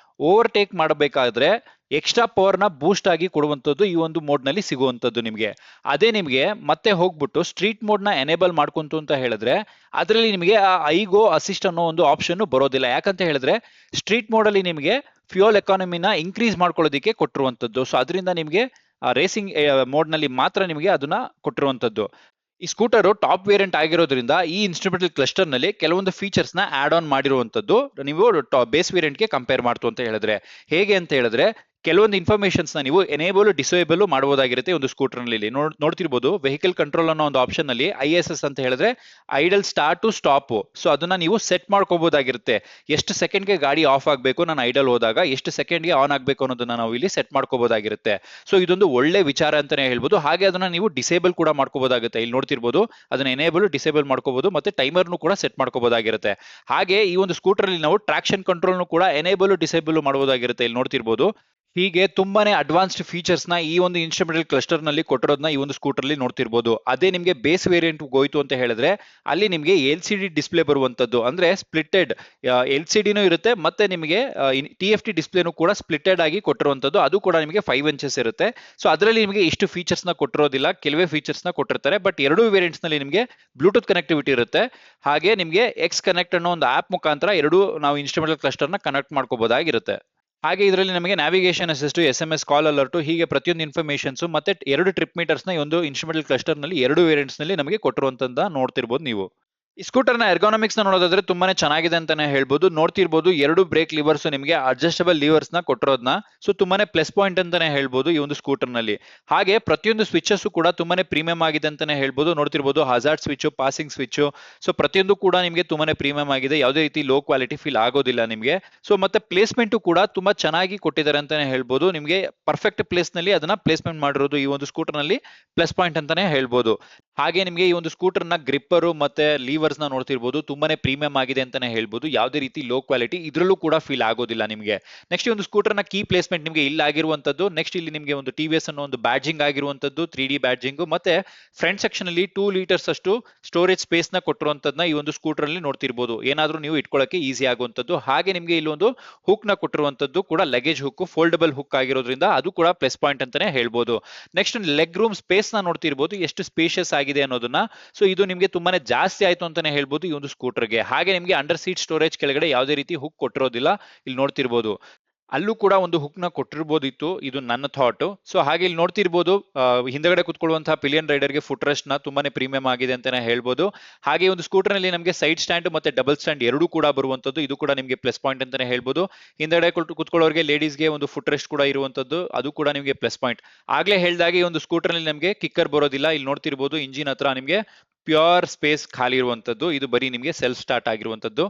ಓವರ್ಟೇಕ್ ಮಾಡಬೇಕಾದ್ರೆ ಎಕ್ಸ್ಟ್ರಾ ಪವರ್ ನ ಬೂಸ್ಟ್ ಆಗಿ ಕೊಡುವಂತದ್ದು ಈ ಒಂದು ಮೋಡ್ ನಲ್ಲಿ ಸಿಗುವಂತದ್ದು ನಿಮಗೆ. ಅದೇ ನಿಮಗೆ ಮತ್ತೆ ಹೋಗ್ಬಿಟ್ಟು ಸ್ಟ್ರೀಟ್ ಮೋಡ್ ನ ಎನೇಬಲ್ ಮಾಡ್ಕೊಂತು ಅಂತ ಹೇಳಿದ್ರೆ ಅದರಲ್ಲಿ ನಿಮಗೆ ಆ ಐಗೋ ಅಸಿಸ್ಟ್ ಅನ್ನೋ ಒಂದು ಆಪ್ಷನ್ ಬರೋದಿಲ್ಲ. ಯಾಕಂತ ಹೇಳಿದ್ರೆ ಸ್ಟ್ರೀಟ್ ಮೋಡ್ ಅಲ್ಲಿ ನಿಮಗೆ ಫ್ಯೂಯಲ್ ಎಕಾನಮಿನ ಇನ್ಕ್ರೀಸ್ ಮಾಡ್ಕೊಳ್ಳೋದಕ್ಕೆ ಕೊಟ್ಟಿರುವಂತದ್ದು. ಸೊ ಅದರಿಂದ ನಿಮಗೆ ರೇಸಿಂಗ್ ಮೋಡ್ ನಲ್ಲಿ ಮಾತ್ರ ನಿಮಗೆ ಅದನ್ನ ಕೊಟ್ಟಿರುವಂತದ್ದು. ಈ ಸ್ಕೂಟರ್ ಟಾಪ್ ವೇರಿಯಂಟ್ ಆಗಿರೋದ್ರಿಂದ ಈ ಇನ್ಸ್ಟ್ರುಮೆಂಟಲ್ ಕ್ಲಸ್ಟರ್ ನಲ್ಲಿ ಕೆಲವೊಂದು ಫೀಚರ್ಸ್ ನ ಆಡ್ ಆನ್ ಮಾಡಿರುವಂತದ್ದು ನೀವು ಬೇಸ್ ವೇರಿಯಂಟ್ ಗೆ ಕಂಪೇರ್ ಮಾಡ್ತು ಅಂತ ಹೇಳಿದ್ರೆ. ಹೇಗೆ ಅಂತ ಹೇಳಿದ್ರೆ ಕೆಲವೊಂದು ಇನ್ಫಾರ್ಮೇಶನ್ಸ್ ನ ನೀವು ಎನೇಬಲ್ ಡಿಸೇಬಲ್ ಮಾಡಬಹುದಾಗಿರುತ್ತೆ ಒಂದು ಸ್ಕೂಟರ್ ನಲ್ಲಿ. ನೋಡ್ತಿರ್ಬೋದು ವೆಹಿಕಲ್ ಕಂಟ್ರೋಲ್ ಅನ್ನೋ ಒಂದು ಆಪ್ಷನ್ ನಲ್ಲಿ ISS ಅಂತ ಹೇಳಿದ್ರೆ idle start to stop. So ಅದನ್ನ ನೀವು ಸೆಟ್ ಮಾಡ್ಕೋಬಹುದಾಗಿರುತ್ತೆ. ಎಷ್ಟು ಸೆಕೆಂಡ್ಗೆ ಗಾಡಿ ಆಫ್ ಆಗಬೇಕು, ನಾನು ಐಡಲ್ ಹೋದಾಗ ಎಷ್ಟು ಸೆಕೆಂಡ್ಗೆ ಆನ್ ಆಗಬೇಕು ಅನ್ನೋದನ್ನ ನಾವು ಇಲ್ಲಿ ಸೆಟ್ ಮಾಡ್ಕೋಬಹುದಾಗಿರುತ್ತೆ. ಸೊ ಇದೊಂದು ಒಳ್ಳೆ ವಿಚಾರ ಅಂತಾನೆ ಹೇಳ್ಬೋದು. ಹಾಗೆ ಅದನ್ನ ನೀವು ಡಿಸೇಬಲ್ ಕೂಡ ಮಾಡ್ಕೋಬಹುದಾಗುತ್ತೆ. ಇಲ್ಲಿ ನೋಡ್ತಿರ್ಬೋದು ಅದನ್ನ ಎನೇಬಲ್ ಡಿಸೇಬಲ್ ಮಾಡ್ಕೋಬಹುದು, ಮತ್ತೆ ಟೈಮರ್ನು ಕೂಡ ಸೆಟ್ ಮಾಡ್ಕೋಬಹುದಾಗಿರುತ್ತೆ. ಹಾಗೆ ಈ ಒಂದು ಸ್ಕೂಟರ್ ಅಲ್ಲಿ ನಾವು ಟ್ರಾಕ್ಷನ್ ಕಂಟ್ರೋಲ್ ಕೂಡ ಎನೇಬಲ್ ಡಿಸೇಬಲ್ ಮಾಡಬಹುದಾಗಿರುತ್ತೆ. ಇಲ್ಲಿ ನೋಡ್ತಿರ್ಬೋದು ಹೀಗೆ ತುಂಬಾನೇ ಅಡ್ವಾನ್ಸ್ಡ್ ಫೀಚರ್ಸ್ ನ ಈ ಒಂದು ಇನ್ಸ್ಟ್ರುಮೆಂಟಲ್ ಕ್ಲಸ್ಟರ್ ನಲ್ಲಿ ಕೊಟ್ಟಿರೋದನ್ನ ಈ ಒಂದು ಸ್ಕೂಟರ್ ಅಲ್ಲಿ ನೋಡ್ತಿರ್ಬೋದು. ಅದೇ ನಿಮಗೆ ಬೇಸ್ ವೇರಿಯಂಟ್ ಹೋಯ್ತು ಅಂತ ಹೇಳಿದ್ರೆ ಅಲ್ಲಿ ನಿಮಗೆ LCD ಡಿಸ್ಪ್ಲೇ ಬರುವಂತದ್ದು. ಅಂದ್ರೆ ಸ್ಪ್ಲಿಟೆಡ್ LCD ನೂ ಇರುತ್ತೆ, ಮತ್ತೆ ನಿಮಗೆ TFT ಡಿಸ್ಪ್ಲೇನು ಕೂಡ ಸ್ಪ್ಲಿಟೆಡ್ ಆಗಿ ಕೊಟ್ಟಿರುವಂತದ್ದು. ಅದು ಕೂಡ ನಿಮಗೆ 5 ಇಂಚಸ್ ಇರುತ್ತೆ. ಸೊ ಅದರಲ್ಲಿ ನಿಮಗೆ ಇಷ್ಟು ಫೀಚರ್ಸ್ ನ ಕೊಟ್ಟಿರೋದಿಲ್ಲ, ಕೆಲವೇ ಫೀಚರ್ಸ್ ನ ಕೊಟ್ಟಿರ್ತಾರೆ. ಬಟ್ ಎರಡು ವೇರಿಯಂಟ್ಸ್ ನಲ್ಲಿ ನಿಮಗೆ ಬ್ಲೂಟೂತ್ ಕನೆಕ್ಟಿವಿಟಿ ಇರುತ್ತೆ. ಹಾಗೆ ನಿಮಗೆ ಎಕ್ಸ್ ಕನೆಕ್ಟ್ ಅನ್ನೋ ಒಂದು ಆಪ್ ಮುಖಾಂತರ ಎರಡು ನಾವು ಇನ್ಸ್ಟ್ರುಮೆಂಟಲ್ ಕ್ಲಸ್ಟರ್ ನ ಕನೆಕ್ಟ್ ಮಾಡ್ಕೋಬಹುದಾಗಿರುತ್ತೆ. ಹಾಗೆ ಇದರಲ್ಲಿ ನಮಗೆ ನ್ಯಾವಿಗೇಷನ್ ಅಸಿಸ್ಟ್, SMS ಕಾಲ್ ಅಲರ್ಟ್, ಹೀಗೆ ಪ್ರತಿಯೊಂದು ಇನ್ಫಾರ್ಮೇಶನ್ಸ್ ಮತ್ತೆ ಎರಡು ಟ್ರಿಪ್ ಮೀಟರ್ಸ್ ನ ಈ ಒಂದು ಇನ್ಸ್ಟ್ರುಮೆಂಟಲ್ ಕ್ಲಸ್ಟರ್ ನಲ್ಲಿ ಎರಡು ವೇರಿಯಂಟ್ಸ್ ನಲ್ಲಿ ನಮಗೆ ಕೊಟ್ಟಿರುವಂತದ್ದನ್ನ ನೋಡ್ತಿರ್ಬೋದು ನೀವು. ಈ ಸ್ಕೂಟರ್ ನ ಎರ್ಗಾನಮಿಕ್ಸ್ ನ ನೋಡೋದಾದ್ರೆ ತುಂಬಾನೇ ಚೆನ್ನಾಗಿದೆ ಅಂತಾನೆ ಹೇಳ್ಬೋದು. ನೋಡ್ತಿರ್ಬೋದು ಎರಡು ಬ್ರೇಕ್ ಲಿವರ್ಸ್ ನಿಮಗೆ ಅಡ್ಜಸ್ಟಬಲ್ ಲಿವರ್ಸ್ ನ ಕೊಟ್ಟಿರೋದನ್ನ. ಸೊ ತುಂಬಾನೇ ಪ್ಲಸ್ ಪಾಯಿಂಟ್ ಅಂತಾನೆ ಹೇಳ್ಬೋದು ಈ ಒಂದು ಸ್ಕೂಟರ್ ನಲ್ಲಿ. ಹಾಗೆ ಪ್ರತಿಯೊಂದು ಸ್ವಿಚಸ್ ಕೂಡ ತುಂಬಾನೇ ಪ್ರೀಮಿಯಂ ಆಗಿದೆ ಅಂತಾನೆ ಹೇಳ್ಬೋದು. ನೋಡ್ತಿರ್ಬೋದು hazard switch, passing switch, so ಪ್ರತಿಯೊಂದು ಕೂಡ ನಿಮಗೆ ತುಂಬಾನೇ ಪ್ರೀಮಿಯಂ ಆಗಿದೆ. ಯಾವುದೇ ರೀತಿ ಲೋ ಕ್ವಾಲಿಟಿ ಫೀಲ್ ಆಗೋದಿಲ್ಲ ನಿಮಗೆ. ಸೊ ಮತ್ತೆ ಪ್ಲೇಸ್ಮೆಂಟ್ ಕೂಡ ತುಂಬಾ ಚೆನ್ನಾಗಿ ಕೊಟ್ಟಿದ್ದಾರೆ ಅಂತಾನೆ ಹೇಳ್ಬೋದು. ನಿಮಗೆ ಪರ್ಫೆಕ್ಟ್ ಪ್ಲೇಸ್ ನಲ್ಲಿ ಅದನ್ನ ಪ್ಲೇಸ್ಮೆಂಟ್ ಮಾಡಿರೋದು ಈ ಒಂದು ಸ್ಕೂಟರ್ ನಲ್ಲಿ ಪ್ಲಸ್ ಪಾಯಿಂಟ್ ಅಂತಾನೆ ಹೇಳ್ಬೋದು. ಹಾಗೆ ನಿಮಗೆ ಈ ಒಂದು ಸ್ಕೂಟರ್ ನ ಗ್ರಿಪ್ಪರ್ ಮತ್ತೆ ಲೀವರ್ಸ್ ನ ನೋಡ್ತಿರ್ಬೋದು ತುಂಬಾನೇ ಪ್ರೀಮಿಯಂ ಆಗಿದೆ ಅಂತಾನೆ ಹೇಳ್ಬೋದು. ಯಾವುದೇ ರೀತಿ ಲೋ ಕ್ವಾಲಿಟಿ ಇದ್ರಲ್ಲೂ ಕೂಡ ಫೀಲ್ ಆಗೋದಿಲ್ಲ ನಿಮಗೆ. ನೆಕ್ಸ್ಟ್ ಈ ಒಂದು ಸ್ಕೂಟರ್ ನ ಕೀ ಪ್ಲೇಸ್ಮೆಂಟ್ ನಿಮಗೆ ಇಲ್ಲಿ ಆಗಿರುವಂತದ್ದು. ನೆಕ್ಸ್ಟ್ ಇಲ್ಲಿ ನಿಮಗೆ ಒಂದು TVS ಅನ್ನೋ ಒಂದು ಬ್ಯಾಡ್ಜಿಂಗ್ ಆಗಿರುವಂತದ್ದು, 3D ಬ್ಯಾಡ್ಜಿಂಗ್, ಮತ್ತೆ ಫ್ರಂಟ್ ಸೆಕ್ಷನ್ ಅಲ್ಲಿ 2 ಲೀಟರ್ಸ್ ಅಷ್ಟು ಸ್ಟೋರೇಜ್ ಸ್ಪೇಸ್ ನ ಕೊಟ್ಟಿರುವಂತದ್ದನ್ನ ಈ ಒಂದು ಸ್ಕೂಟರ್ ಅಲ್ಲಿ ನೋಡ್ತಿರ್ಬೋದು. ಏನಾದ್ರೂ ನೀವು ಇಟ್ಕೊಳ್ಳಕ್ಕೆ ಈಸಿ ಆಗುವಂತದ್ದು. ಹಾಗೆ ನಿಮಗೆ ಇಲ್ಲಿ ಒಂದು ಹುಕ್ ನ ಕೊಟ್ಟಿರುವಂತದ್ದು ಕೂಡ ಲಗೇಜ್ ಹುಕ್, ಫೋಲ್ಡಬಲ್ ಹುಕ್ ಆಗಿರೋದ್ರಿಂದ ಅದು ಕೂಡ ಪ್ಲಸ್ ಪಾಯಿಂಟ್ ಅಂತಾನೆ ಹೇಳ್ಬೋದು. ನೆಕ್ಸ್ಟ್ ಲೆಗ್ ರೂಮ್ ಸ್ಪೇಸ್ ನ ನೋಡ್ತಿರ್ಬೋದು ಎಷ್ಟು ಸ್ಪೇಷಿಯಸ್ ಆಗಿದೆ ಅನ್ನೋದನ್ನ. ಸೊ ಇದು ನಿಮಗೆ ತುಂಬಾನೇ ಜಾಸ್ತಿ ಆಯ್ತು ಅಂತಾನೆ ಹೇಳ್ಬೋದು ಈ ಒಂದು ಸ್ಕೂಟರ್ಗೆ. ಹಾಗೆ ನಿಮಗೆ ಅಂಡರ್ ಸೀಟ್ ಸ್ಟೋರೇಜ್ ಕೆಳಗಡೆ ಯಾವುದೇ ರೀತಿ ಹುಕ್ ಕೊಟ್ಟಿರೋದಿಲ್ಲ. ಇಲ್ಲಿ ನೋಡ್ತಿರ್ಬೋದು ಅಲ್ಲೂ ಕೂಡ ಒಂದು ಹುಕ್ ನ ಕೊಟ್ಟಿರ್ಬೋದಿತ್ತು, ಇದು ನನ್ನ ಥಾಟ್. ಸೊ ಹಾಗೆ ಇಲ್ಲಿ ನೋಡ್ತಿರ್ಬೋದು ಹಿಂದಗಡೆ ಕುತ್ಕೊಳ್ಳುವಂತಹ ಪಿಲಿಯನ್ ರೈಡರ್ ಗೆ ಫುಟ್ ರೆಸ್ಟ್ ನ ತುಂಬಾನೇ ಪ್ರೀಮಿಯಂ ಆಗಿದೆ ಅಂತಾನೆ ಹೇಳ್ಬೋದು. ಹಾಗೆ ಒಂದು ಸ್ಕೂಟರ್ ನಲ್ಲಿ ನಮಗೆ ಸೈಡ್ ಸ್ಟ್ಯಾಂಡ್ ಮತ್ತೆ ಡಬಲ್ ಸ್ಟ್ಯಾಂಡ್ ಎರಡೂ ಕೂಡ ಬರುವಂತದ್ದು. ಇದು ಕೂಡ ನಿಮಗೆ ಪ್ಲಸ್ ಪಾಯಿಂಟ್ ಅಂತಾನೆ ಹೇಳ್ಬೋದು. ಹಿಂದಗಡೆ ಕುತ್ಕೊಳ್ಳೋರಿಗೆ ಲೇಡೀಸ್ಗೆ ಒಂದು ಫುಟ್ ರೆಸ್ಟ್ ಕೂಡ ಇರುವಂತದ್ದು, ಅದು ಕೂಡ ನಿಮಗೆ ಪ್ಲಸ್ ಪಾಯಿಂಟ್. ಆಗ್ಲೇ ಹೇಳಿದಾಗೆ ಈ ಒಂದು ಸ್ಕೂಟರ್ ನಲ್ಲಿ ನಮಗೆ ಕಿಕ್ಕರ್ ಬರೋದಿಲ್ಲ. ಇಲ್ಲಿ ನೋಡ್ತಿರ್ಬೋದು ಇಂಜಿನ್ ಹತ್ರ ನಿಮಗೆ ಪ್ಯೂರ್ ಸ್ಪೇಸ್ ಖಾಲಿ ಇರುವಂತದ್ದು. ಇದು ಬರೀ ನಿಮಗೆ ಸೆಲ್ಫ್ ಸ್ಟಾರ್ಟ್ ಆಗಿರುವಂತದ್ದು.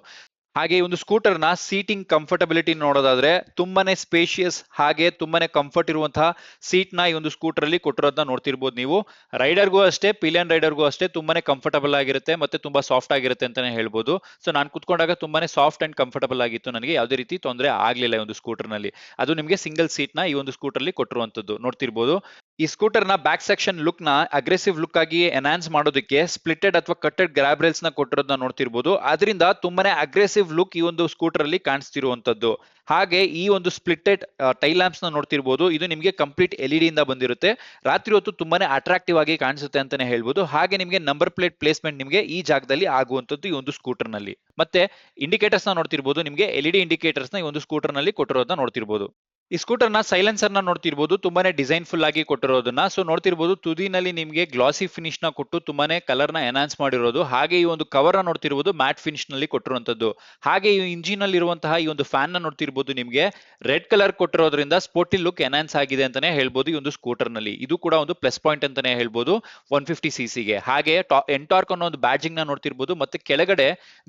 ಹಾಗೆ ಈ ಒಂದು ಸ್ಕೂಟರ್ ನ ಸೀಟಿಂಗ್ ಕಂಫರ್ಟಬಿಲಿಟಿ ನೋಡೋದಾದ್ರೆ ತುಂಬಾನೇ ಸ್ಪೇಷಿಯಸ್ ಹಾಗೆ ತುಂಬಾನೇ ಕಂಫರ್ಟ್ ಇರುವಂತಹ ಸೀಟ್ ನ ಈ ಒಂದು ಸ್ಕೂಟರ್ ಅಲ್ಲಿ ಕೊಟ್ಟಿರೋದನ್ನ ನೋಡ್ತಿರ್ಬೋದು ನೀವು. ರೈಡರ್ಗೂ ಅಷ್ಟೇ, ಪಿಲಿಯನ್ ರೈಡರ್ಗೂ ಅಷ್ಟೇ ತುಂಬಾನೇ ಕಂಫರ್ಟಬಲ್ ಆಗಿರುತ್ತೆ ಮತ್ತೆ ತುಂಬಾ ಸಾಫ್ಟ್ ಆಗಿರುತ್ತೆ ಅಂತಾನೆ ಹೇಳ್ಬೋದು. ಸೊ ನಾನು ಕುತ್ಕೊಂಡಾಗ ತುಂಬಾನೇ ಸಾಫ್ಟ್ ಅಂಡ್ ಕಂಫರ್ಟಬಲ್ ಆಗಿತ್ತು, ನನಗೆ ಯಾವುದೇ ರೀತಿ ತೊಂದರೆ ಆಗ್ಲಿಲ್ಲ ಈ ಒಂದು ಸ್ಕೂಟರ್ ನಲ್ಲಿ. ಅದು ನಿಮಗೆ ಸಿಂಗಲ್ ಸೀಟ್ ನ ಈ ಒಂದು ಸ್ಕೂಟರ್ ಅಲ್ಲಿ ಕೊಟ್ಟಿರುವಂತದ್ದು ನೋಡ್ತಿರ್ಬೋದು. ಈ ಸ್ಕೂಟರ್ ನ ಬ್ಯಾಕ್ ಸೆಕ್ಷನ್ ಲುಕ್ ನ ಅಗ್ರೆಸಿವ್ ಲುಕ್ ಆಗಿ ಎನ್ಹಾನ್ಸ್ ಮಾಡೋದಕ್ಕೆ ಸ್ಪ್ಲಿಟೆಡ್ ಅಥವಾ ಕಟ್ಟೆಡ್ ಗ್ರಾಬ್ ರೈಲ್ಸ್ ನ ಕೊಟ್ಟಿರೋದನ್ನ ನೋಡ್ತಿರ್ಬೋದು. ಅದರಿಂದ ತುಂಬಾನೇ ಅಗ್ರೆಸಿವ್ ಲುಕ್ ಈ ಒಂದು ಸ್ಕೂಟರ್ ಅಲ್ಲಿ ಕಾಣಿಸ್ತಿರುವಂತದ್ದು. ಹಾಗೆ ಈ ಒಂದು ಸ್ಪ್ಲಿಟೆಡ್ ಟೈಲ್ ಲ್ಯಾಂಪ್ಸ್ ನ ನೋಡ್ತಿರ್ಬೋದು, ಇದು ನಿಮಗೆ ಕಂಪ್ಲೀಟ್ ಎಲ್ಇಡಿ ಇಂದ ಬಂದಿರುತ್ತೆ. ರಾತ್ರಿ ಹೊತ್ತು ತುಂಬಾನೇ ಅಟ್ರಾಕ್ಟಿವ್ ಆಗಿ ಕಾಣಿಸುತ್ತೆ ಅಂತಾನೆ ಹೇಳ್ಬೋದು. ಹಾಗೆ ನಿಮಗೆ ನಂಬರ್ ಪ್ಲೇಟ್ ಪ್ಲೇಸ್ಮೆಂಟ್ ನಿಮಗೆ ಈ ಜಾಗದಲ್ಲಿ ಆಗುವಂತದ್ದು ಈ ಒಂದು ಸ್ಕೂಟರ್ ನಲ್ಲಿ. ಮತ್ತೆ ಇಂಡಿಕೇಟರ್ಸ್ ನ ನೋಡ್ತಿರ್ಬೋದು, ನಿಮಗೆ ಎಲ್ಇಡಿ ಇಂಡಿಕೇಟರ್ಸ್ ನ ಈ ಒಂದು ಸ್ಕೂಟರ್ ನಲ್ಲಿ ಕೊಟ್ಟಿರೋದನ್ನ ನೋಡ್ತಿರ್ಬೋದು. ಈ ಸ್ಕೂಟರ್ ನ ಸೈಲೆನ್ಸರ್ ನ ನೋಡ್ತಿರ್ಬೋದು, ತುಂಬಾನೇ ಡಿಸೈನ್ ಫುಲ್ ಆಗಿ ಕೊಟ್ಟಿರೋದನ್ನ. ಸೊ ನೋಡ್ತಿರ್ಬೋದು ತುದಿನಲ್ಲಿ ನಿಮಗೆ ಗ್ಲಾಸಿ ಫಿನಿಶ್ ನ ಕೊಟ್ಟು ತುಂಬಾನೇ ಕಲರ್ ನ ಎನ್ಹಾನ್ಸ್ ಮಾಡಿರೋದು. ಹಾಗೆ ಈ ಒಂದು ಕವರ್ ನ ನೋಡ್ತಿರ್ಬೋದು ಮ್ಯಾಟ್ ಫಿನಿಶ್ ನಲ್ಲಿ ಕೊಟ್ಟಿರುವಂತದ್ದು. ಹಾಗೆ ಈ ಇಂಜಿನ್ ಅಲ್ಲಿ ಇರುವಂತಹ ಈ ಒಂದು ಫ್ಯಾನ್ ನ ನೋಡ್ತಿರ್ಬೋದು, ನಿಮಗೆ ರೆಡ್ ಕಲರ್ ಕೊಟ್ಟಿರೋದ್ರಿಂದ ಸ್ಪೋರ್ಟಿ ಲುಕ್ ಎನ್ಹಾನ್ಸ್ ಆಗಿದೆ ಅಂತಾನೆ ಹೇಳ್ಬೋದು ಈ ಒಂದು ಸ್ಕೂಟರ್ ನಲ್ಲಿ. ಇದು ಕೂಡ ಒಂದು ಪ್ಲಸ್ ಪಾಯಿಂಟ್ ಅಂತಾನೆ ಹೇಳ್ಬೋದು 150cc ಗೆ. ಹಾಗೆ ಎಂಟಾರ್ಕ್ ಅನ್ನೋ ಒಂದು ಬ್ಯಾಡ್ಜಿಂಗ್ ನ ನೋಡ್ತಿರ್ಬೋದು, ಮತ್ತೆ ಕೆಳಗಡೆ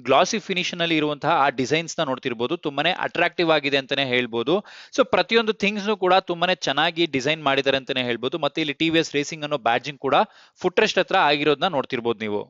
ಗ್ಲಾಸಿ ಫಿನಿಶ್ ನಲ್ಲಿ ಇರುವಂತಹ ಆ ಡಿಸೈನ್ಸ್ ನ ನೋಡ್ತಿರ್ಬೋದು, ತುಂಬಾನೇ ಅಟ್ರಾಕ್ಟಿವ್ ಆಗಿದೆ ಅಂತಾನೆ ಹೇಳ್ಬೋದು. ಸೊ ಪ್ರತಿಯೊಂದು ಥಿಂಗ್ಸ್ ಕೂಡ ತುಂಬಾನೇ ಚೆನ್ನಾಗಿ ಡಿಸೈನ್ ಮಾಡಿದ್ದಾರೆ ಅಂತಾನೆ ಹೇಳ್ಬೋದು. ಮತ್ತೆ ಇಲ್ಲಿ ಟಿವಿಎಸ್ ರೇಸಿಂಗ್ ಅನ್ನೋ ಬ್ಯಾಡ್ಜಿಂಗ್ ಕೂಡ ಫುಟ್ ರೆಸ್ಟ್ ಹತ್ರ ಆಗಿರೋದನ್ನ ನೋಡ್ತಿರ್ಬೋದು ನೀವು.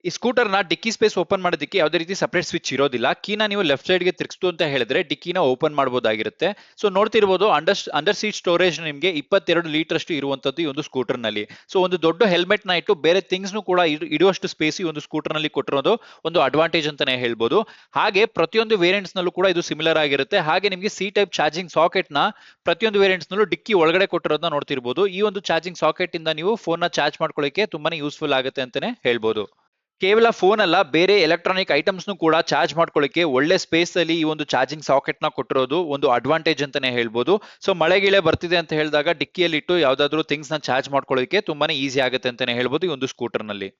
ಈ ಸ್ಕೂಟರ್ ನ ಡಿಕ್ಕಿ ಸ್ಪೇಸ್ ಓಪನ್ ಮಾಡೋದಕ್ಕೆ ಯಾವುದೇ ರೀತಿ ಸಪರೇಟ್ ಸ್ವಿಚ್ ಇರೋದಿಲ್ಲ. ಕೀನ ನೀವು ಲೆಫ್ಟ್ ಸೈಡ್ ಗೆ ತಿರ್ಗಿಸ್ತು ಅಂತ ಹೇಳಿದ್ರೆ ಡಿಕ್ಕಿನ ಓಪನ್ ಮಾಡಬಹುದಾಗಿರುತ್ತೆ. ಸೊ ನೋಡ್ತಿರ್ಬೋದು ಅಂಡರ್ ಸೀಟ್ ಸ್ಟೋರೇಜ್ ನಿಮಗೆ 22 ಲೀಟರ್ ಅಷ್ಟು ಇರುವಂತದ್ದು ಈ ಒಂದು ಸ್ಕೂಟರ್ ನಲ್ಲಿ. ಸೊ ಒಂದು ದೊಡ್ಡ ಹೆಲ್ಮೆಟ್ ನ ಇಟ್ಟು ಬೇರೆ ಥಿಂಗ್ಸ್ ಕೂಡ ಇಡುವಷ್ಟು ಸ್ಪೇಸ್ ಈ ಒಂದು ಸ್ಕೂಟರ್ ನಲ್ಲಿ ಕೊಟ್ಟಿರೋದು ಒಂದು ಅಡ್ವಾಂಟೇಜ್ ಅಂತಾನೆ ಹೇಳ್ಬೋದು. ಹಾಗೆ ಪ್ರತಿಯೊಂದು ವೇರಿಯಂಟ್ಸ್ ನಲ್ಲೂ ಕೂಡ ಇದು ಸಿಮಿಲರ್ ಆಗಿರುತ್ತೆ. ಹಾಗೆ ನಿಮಗೆ ಸಿ ಟೈಪ್ ಚಾರ್ಜಿಂಗ್ ಸಾಕೆಟ್ ನ ಪ್ರತಿಯೊಂದು ವೇರಿಯಂಟ್ಸ್ ನಲ್ಲೂ ಡಿಕ್ಕಿ ಒಳಗಡೆ ಕೊಟ್ಟಿರೋದನ್ನ ನೋಡ್ತಿರ್ಬೋದು. ಈ ಒಂದು ಚಾರ್ಜಿಂಗ್ ಸಾಕೆಟ್ ಇಂದ ನೀವು ಫೋನ್ ನ ಚಾರ್ಜ್ ಮಾಡ್ಕೊಳ್ಳಿಕ್ಕೆ ತುಂಬಾನೇ ಯೂಸ್ಫುಲ್ ಆಗುತ್ತೆ ಅಂತಾನೆ ಹೇಳ್ಬೋದು. ಕೇವಲ ಫೋನ್ ಅಲ್ಲ, ಬೇರೆ ಎಲೆಕ್ಟ್ರಾನಿಕ್ ಐಟಮ್ಸ್ ಕೂಡ ಚಾರ್ಜ್ ಮಾಡ್ಕೊಳ್ಳಿಕ್ಕೆ ಒಳ್ಳೆ ಸ್ಪೇಸ್ ಅಲ್ಲಿ ಈ ಒಂದು ಚಾರ್ಜಿಂಗ್ ಸಾಕೆಟ್ ನ ಕೊಟ್ಟಿರೋದು ಒಂದು ಅಡ್ವಾಂಟೇಜ್ ಅಂತಾನೆ ಹೇಳ್ಬೋದು. ಸೊ ಮಳೆಗಿಳೆ ಬರ್ತಿದೆ ಅಂತ ಹೇಳಿದಾಗ ಡಿಕ್ಕಿಯಲ್ಲಿ ಇಟ್ಟು ಯಾವ್ದಾದ್ರು ಥಿಂಗ್ಸ್ ನ ಚಾರ್ಜ್ ಮಾಡ್ಕೊಳ್ಳಿಕ್ಕೆ ತುಂಬಾನೇ ಈಸಿ ಆಗುತ್ತೆ ಅಂತಾನೆ ಹೇಳ್ಬೋದು ಈ ಒಂದು ಸ್ಕೂಟರ್ ನಲ್ಲಿ.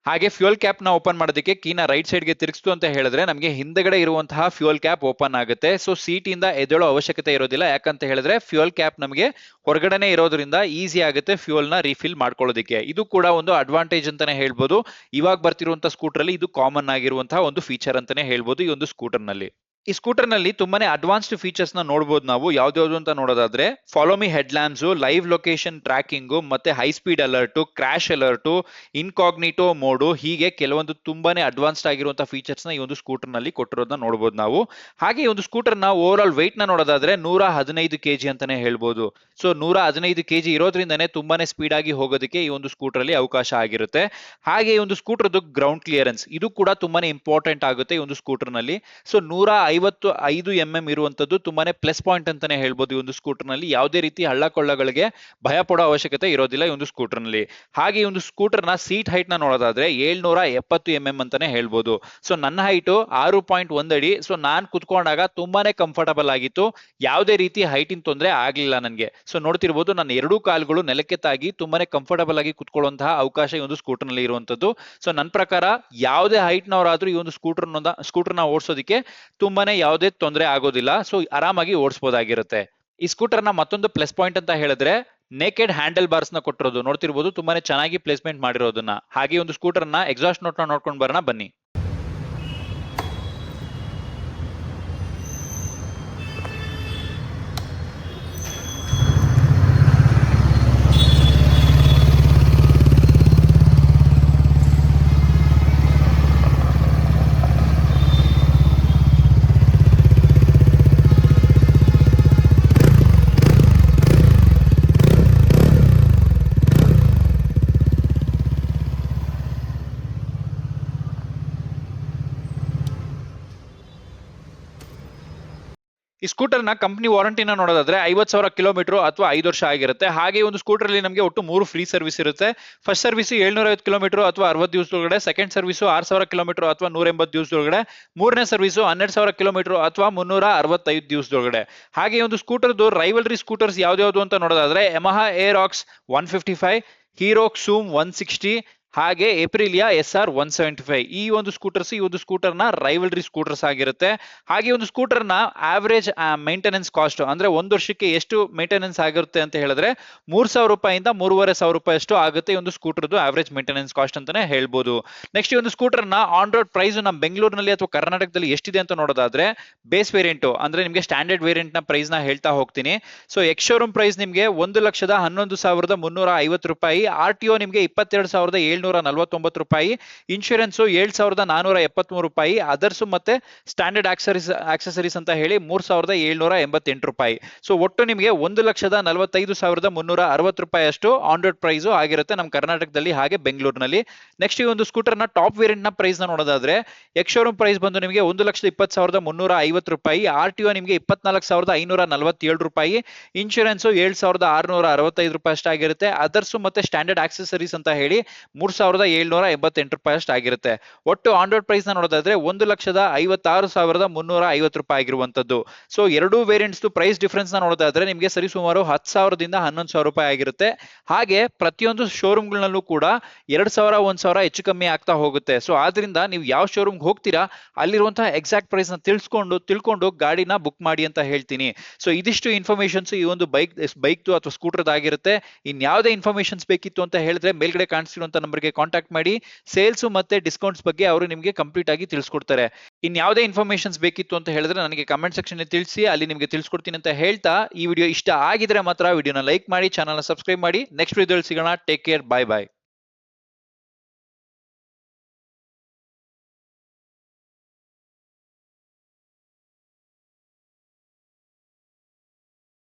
ಹಾಗೆ ಫ್ಯೂಯಲ್ ಕ್ಯಾಪ್ ನ ಓಪನ್ ಮಾಡೋದಕ್ಕೆ ಕೀನ ರೈಟ್ ಸೈಡ್ ಗೆ ತಿರುಗಿಸ್ತು ಅಂತ ಹೇಳಿದ್ರೆ ನಮಗೆ ಹಿಂದೆಗಡೆ ಇರುವಂತಹ ಫ್ಯೂಯಲ್ ಕ್ಯಾಪ್ ಓಪನ್ ಆಗುತ್ತೆ. ಸೊ ಸೀಟ್ ಇಂದ ಎದ್ದೇಳೋ ಅವಶ್ಯಕತೆ ಇರೋದಿಲ್ಲ, ಯಾಕಂತ ಹೇಳಿದ್ರೆ ಫ್ಯೂಯಲ್ ಕ್ಯಾಪ್ ನಮಗೆ ಹೊರಗಡೆನೆ ಇರೋದ್ರಿಂದ ಈಸಿ ಆಗುತ್ತೆ ಫ್ಯೂಯಲ್ ನ ರೀಫಿಲ್ ಮಾಡ್ಕೊಳ್ಳೋದಕ್ಕೆ. ಇದು ಕೂಡ ಒಂದು ಅಡ್ವಾಂಟೇಜ್ ಅಂತಾನೆ ಹೇಳ್ಬೋದು. ಇವಾಗ ಬರ್ತಿರುವಂತಹ ಸ್ಕೂಟರ್ ಅಲ್ಲಿ ಇದು ಕಾಮನ್ ಆಗಿರುವಂತಹ ಒಂದು ಫೀಚರ್ ಅಂತಾನೆ ಹೇಳ್ಬೋದು ಈ ಒಂದು ಸ್ಕೂಟರ್ ನಲ್ಲಿ. ಈ ಸ್ಕೂಟರ್ ನಲ್ಲಿ ತುಂಬಾನೇ ಅಡ್ವಾನ್ಸ್ಡ್ ಫೀಚರ್ಸ್ ನ ನೋಡಬಹುದು ನಾವು. ಯಾವ್ದು ಅಂತ ನೋಡೋದಾದ್ರೆ follow me head lamps, live location tracking, ಮತ್ತೆ high speed alert, crash alert, incognito mode, ಹೀಗೆ ಕೆಲವೊಂದು ತುಂಬಾನೇ ಅಡ್ವಾನ್ಸ್ಡ್ ಆಗಿರುವಂತಹ ಫೀಚರ್ಸ್ ನ ಈ ಒಂದು ಸ್ಕೂಟರ್ ನಲ್ಲಿ ಕೊಟ್ಟಿರೋದನ್ನ ನೋಡಬಹುದು ನಾವು. ಹಾಗೆ ಈ ಒಂದು ಸ್ಕೂಟರ್ ನ ಓವರ್ ಆಲ್ weight ನ ನೋಡೋದಾದ್ರೆ 115 kg ಅಂತಾನೆ ಹೇಳ್ಬೋದು. ಸೊ 115 kg ಇರೋದ್ರಿಂದನೇ ತುಂಬಾನೇ ಸ್ಪೀಡ್ ಆಗಿ ಹೋಗೋದಕ್ಕೆ ಈ ಒಂದು ಸ್ಕೂಟರ್ ಅಲ್ಲಿ ಅವಕಾಶ ಆಗಿರುತ್ತೆ. ಹಾಗೆ ಈ ಒಂದು ಸ್ಕೂಟರ್ ಗ್ರೌಂಡ್ ಕ್ಲಿಯರೆನ್ಸ್ ಇದು ಕೂಡ ತುಂಬಾನೇ ಇಂಪಾರ್ಟೆಂಟ್ ಆಗುತ್ತೆ ಈ ಒಂದು ಸ್ಕೂಟರ್ ನಲ್ಲಿ. ಸೊ 155 mm ಇರುವಂತದ್ದು ತುಂಬಾನೇ ಪ್ಲಸ್ ಪಾಯಿಂಟ್ ಅಂತಾನೆ ಹೇಳ್ಬೋದು ಈ ಒಂದು ಸ್ಕೂಟರ್ ನಲ್ಲಿ. ಯಾವುದೇ ರೀತಿ ಹಳ್ಳ ಕೊಳ್ಳಗಳಿಗೆ ಭಯ ಪಡೋ ಅವಶ್ಯಕತೆ ಇರೋದಿಲ್ಲ ಈ ಒಂದು ಸ್ಕೂಟರ್ ನಲ್ಲಿ. ಹಾಗೆ ಈ ಒಂದು ಸ್ಕೂಟರ್ ನ ಸೀಟ್ ಹೈಟ್ ನ ನೋಡೋದಾದ್ರೆ 770 mm ಅಂತಾನೆ ಹೇಳ್ಬೋದು. ಸೊ ನನ್ನ ಹೈಟ್ 6.1 ಅಡಿ. ಸೊ ನಾನ್ ಕುತ್ಕೊಂಡಾಗ ತುಂಬಾನೇ ಕಂಫರ್ಟಬಲ್ ಆಗಿತ್ತು, ಯಾವುದೇ ರೀತಿ ಹೈಟಿನ ತೊಂದರೆ ಆಗ್ಲಿಲ್ಲ ನನಗೆ. ಸೊ ನೋಡ್ತಿರ್ಬೋದು ನನ್ನ ಎರಡೂ ಕಾಲುಗಳು ನೆಲಕ್ಕೆ ತಾಗಿ ತುಂಬಾನೇ ಕಂಫರ್ಟಬಲ್ ಆಗಿ ಕುತ್ಕೊಳ್ಳುವಂತಹ ಅವಕಾಶ ಈ ಒಂದು ಸ್ಕೂಟರ್ ನಲ್ಲಿ ಇರುವಂತದ್ದು. ಸೊ ನನ್ನ ಪ್ರಕಾರ ಯಾವುದೇ ಹೈಟ್ ನವರಾದ್ರೂ ಈ ಒಂದು ಸ್ಕೂಟರ್ ನ ಓಡಿಸೋದಕ್ಕೆ ತುಂಬಾನೇ ಯಾವುದೇ ತೊಂದರೆ ಆಗೋದಿಲ್ಲ. ಸೊ ಆರಾಮಾಗಿ ಓಡಿಸಬಹುದಾಗಿರುತ್ತೆ. ಈ ಸ್ಕೂಟರ್ ನ ಮತ್ತೊಂದು ಪ್ಲಸ್ ಪಾಯಿಂಟ್ ಅಂತ ಹೇಳಿದ್ರೆ ನೇಕೆಡ್ ಹ್ಯಾಂಡಲ್ ಬಾರ್ಸ್ ನ ಕೊಟ್ಟಿರೋದು ನೋಡ್ತಿರ್ಬೋದು, ತುಂಬಾನೇ ಚೆನ್ನಾಗಿ ಪ್ಲೇಸ್ಮೆಂಟ್ ಮಾಡಿರೋದನ್ನ. ಹಾಗೆ ಒಂದು ಸ್ಕೂಟರ್ ನ ಎಕ್ಸಾಸ್ಟ್ ನೋಟ್ ನ ನೋಡ್ಕೊಂಡು ಬರೋಣ ಬನ್ನಿ. ಈ ಸ್ಕೂಟರ್ ನ ಕಂಪನಿ ವಾರಂಟಿನ ನೋಡೋದಾದ್ರೆ 50,000 ಕಿಲೋಮೀಟರ್ ಅಥವಾ 5 ವರ್ಷ ಆಗಿರುತ್ತೆ. ಹಾಗೆ ಒಂದು ಸ್ಕೂಟರ್ ಅಲ್ಲಿ ನಮಗೆ ಒಟ್ಟು 3 ಫ್ರೀ ಸರ್ವಿಸ್ ಇರುತ್ತೆ. ಫಸ್ಟ್ ಸರ್ವಿಸ್ 750 ಕಿಲೋಮೀಟರ್ ಅಥವಾ 60 ದಿವಸದೊಳಗಡೆ, ಸೆಕೆಂಡ್ ಸರ್ವಿಸ್ 6,000 ಕಿಲೋಮೀಟರ್ ಅಥವಾ 180 ದಿವಸದೊಳಗಡೆ, ಮೂರನೇ ಸರ್ವಿಸ್ 12,000 ಕಿಲೋಮೀಟರ್ ಅಥವಾ 365 ದಿವಸದೊಳಗಡೆ. ಹಾಗೆ ಒಂದು ಸ್ಕೂಟರ್ದು ರೈವಲ್ರಿ ಸ್ಕೂಟರ್ಸ್ ಯಾವ್ದು ಅಂತ ನೋಡೋದಾದ್ರೆ ಯಮಹಾ ಏರಾಕ್ಸ್ 155, ಹೀರೋ ಕ್ಸೂಮ್ 160, ಹಾಗೆ ಏಪ್ರಿಲಿಯಾ SR 175 ಈ ಒಂದು ಸ್ಕೂಟರ್ನ ರೈವಲ್ರಿ ಸ್ಕೂಟರ್ಸ್ ಆಗಿರುತ್ತೆ. ಹಾಗೆ ಒಂದು ಸ್ಕೂಟರ್ನ ಆವರೇಜ್ ಮೇಂಟೆನೆನ್ಸ್ ಕಾಸ್ಟ್ ಅಂದ್ರೆ ಒಂದು ವರ್ಷಕ್ಕೆ ಎಷ್ಟು ಮೇಂಟೆನೆನ್ಸ್ ಆಗಿರುತ್ತೆ ಅಂತ ಹೇಳಿದ್ರೆ 3,000 ರೂಪಾಯಿಂದ 3,500 ರೂಪಾಯಿ ಅಷ್ಟು ಆಗುತ್ತೆ ಈ ಒಂದು ಸ್ಕೂಟರ್ದು ಆವರೇಜ್ ಮೇಂಟೆನೆನ್ಸ್ ಕಾಸ್ಟ್ ಅಂತಾನೆ ಹೇಳ್ಬೋದು. ನೆಕ್ಸ್ಟ್ ಈ ಒಂದು ಸ್ಕೂಟರ್ನ ಆನ್ ರೋಡ್ ಪ್ರೈಸ್ ನಮ್ಮ ಬೆಂಗಳೂರಿನಲ್ಲಿ ಅಥವಾ ಕರ್ನಾಟಕದಲ್ಲಿ ಎಷ್ಟಿದೆ ಅಂತ ನೋಡೋದಾದ್ರೆ ಬೇಸ್ ವೇರಿಯಂಟ್ ಅಂದ್ರೆ ನಿಮಗೆ ಸ್ಟ್ಯಾಂಡರ್ಡ್ ವೇರಿಯಂಟ್ ನ ಪ್ರೈಸ್ ನ ಹೇಳ್ತಾ ಹೋಗ್ತೀನಿ. ಸೊ ಎಕ್ಸ್ ಶೋರೂಮ್ ಪ್ರೈಸ್ ನಿಮಗೆ 1,11,350 ರೂಪಾಯಿ, RTO ನಿಮಗೆ 22,749 ರೂಪಾಯಿ, ಇನ್ಶೂರೆನ್ಸ್ 7,473 ರೂಪಾಯಿ, ಅದರ್ಸ್ ಮತ್ತೆ ಸ್ಟ್ಯಾಂಡರ್ಡ್ ಆಕ್ಸೆಸರೀಸ್ ಅಂತ ಹೇಳಿ 3,788 ರೂಪಾಯಿ. ಸೊ ಒಟ್ಟು ನಿಮಗೆ 1,45,360 ರೂಪಾಯಿ ಅಷ್ಟು ಆನ್ ರೋಡ್ ಪ್ರೈಸ್ ಆಗಿರುತ್ತೆ ನಮ್ಮ ಕರ್ನಾಟಕದಲ್ಲಿ ಹಾಗೆ ಬೆಂಗಳೂರಿನಲ್ಲಿ. ನೆಕ್ಸ್ಟ್ ಈ ಒಂದು ಸ್ಕೂಟರ್ ನ ಟಾಪ್ ವೇರಿಯಂಟ್ ನ ಪ್ರೈಸ್ ನ ನೋಡೋದಾದ್ರೆ ಎಕ್ಸ್ ಶೋರೂಮ್ ಪ್ರೈಸ್ ಬಂದು ನಿಮಗೆ 1,20,350 ರೂಪಾಯಿ, RTO ನಿಮಗೆ 24,547 ರೂಪಾಯಿ, ಇನ್ಶೂರೆನ್ಸ್ 7,665 ರೂಪಾಯಿ ಅಷ್ಟಾಗಿರುತ್ತೆ, ಅದರ್ಸ್ ಮತ್ತೆ ಸ್ಟ್ಯಾಂಡರ್ಡ್ ಆಕ್ಸೆಸರೀಸ್ ಅಂತ ಹೇಳಿ 3,788 ರೂಪಾಯಿ ಅಷ್ಟಾಗಿರುತ್ತೆ. ಒಟ್ಟು ಆನ್ ರೋಡ್ ಪ್ರೈಸ್ ನ ನೋಡೋದಾದ್ರೆ 1,56,350 ರೂಪಾಯಿ ಆಗಿರುವಂತದ್ದು. ಸೊ ಎರಡೂ ವೇರಿಯಂಟ್ಸ್ ಪ್ರೈಸ್ ಡಿಫರೆನ್ಸ್ ನ ನೋಡೋದಾದ್ರೆ ನಿಮಗೆ ಸರಿಸುಮಾರು 10,000ದಿಂದ 11,000 ರೂಪಾಯಿ ಆಗಿರುತ್ತೆ. ಹಾಗೆ ಪ್ರತಿಯೊಂದು ಶೋರೂಮ್ ಗಳಲ್ಲೂ ಕೂಡ 2,000 1,000 ಹೆಚ್ಚು ಕಮ್ಮಿ ಆಗ್ತಾ ಹೋಗುತ್ತೆ. ಸೊ ಆದ್ರಿಂದ ನೀವು ಯಾವ ಶೋರೂಮ್ ಹೋಗ್ತೀರಾ ಅಲ್ಲಿರುವಂತಹ ಎಕ್ಸಾಕ್ಟ್ ಪ್ರೈಸ್ ನ ತಿಳ್ಕೊಂಡು ಗಾಡಿನ ಬುಕ್ ಮಾಡಿ ಅಂತ ಹೇಳ್ತೀನಿ. ಸೊ ಇದಿಷ್ಟು ಇನ್ಫಾರ್ಮೇಶನ್ಸ್ ಈ ಒಂದು ಬೈಕ್ ಅಥವಾ ಸ್ಕೂಟರ್ ಆಗಿರುತ್ತೆ. ಇನ್ಯಾವುದೇ ಇನ್ಫಾರ್ಮೇಶನ್ಸ್ ಬೇಕಿತ್ತು ಅಂತ ಹೇಳಿದ್ರೆ ಮೇಲ್ಗಡೆ ಕಾಣಿಸ್ತಿರುವಂತ ನಂಬರ್ಗೆ ಕಾಂಟ್ಯಾಕ್ಟ್ ಮಾಡಿ. ಸೇಲ್ಸ್ ಮತ್ತೆ ಡಿಸ್ಕೌಂಟ್ಸ್ ಬಗ್ಗೆ ಅವರು ನಿಮಗೆ ಕಂಪ್ಲೀಟ್ ಆಗಿ ತಿಳಿಸ್ಕೊಡ್ತಾರೆ. ಇನ್ಯಾವುದೇ ಇನ್ಫಾರ್ಮೇಶನ್ಸ್ ಬೇಕಿತ್ತು ಅಂತ ಹೇಳಿದ್ರೆ ನನಗೆ ಕಮೆಂಟ್ ಸೆಕ್ಷನ್ ತಿಳಿಸಿ, ಅಲ್ಲಿ ನಿಮಗೆ ತಿಳಿಸ್ಕೊಡ್ತೀನಿ ಅಂತ ಹೇಳ್ತಾ ಈ ವಿಡಿಯೋ ಇಷ್ಟ ಆಗಿದ್ರೆ ಮಾತ್ರ ವಿಡಿಯೋನ ಲೈಕ್ ಮಾಡಿ, ಚಾನಲ್ ನ ಸಬ್ಸ್ಕ್ರೈಬ್ ಮಾಡಿ. ನೆಕ್ಸ್ಟ್ ವಿಡಿಯೋದಲ್ಲಿ ಸಿಗೋಣ. Take care, bye bye.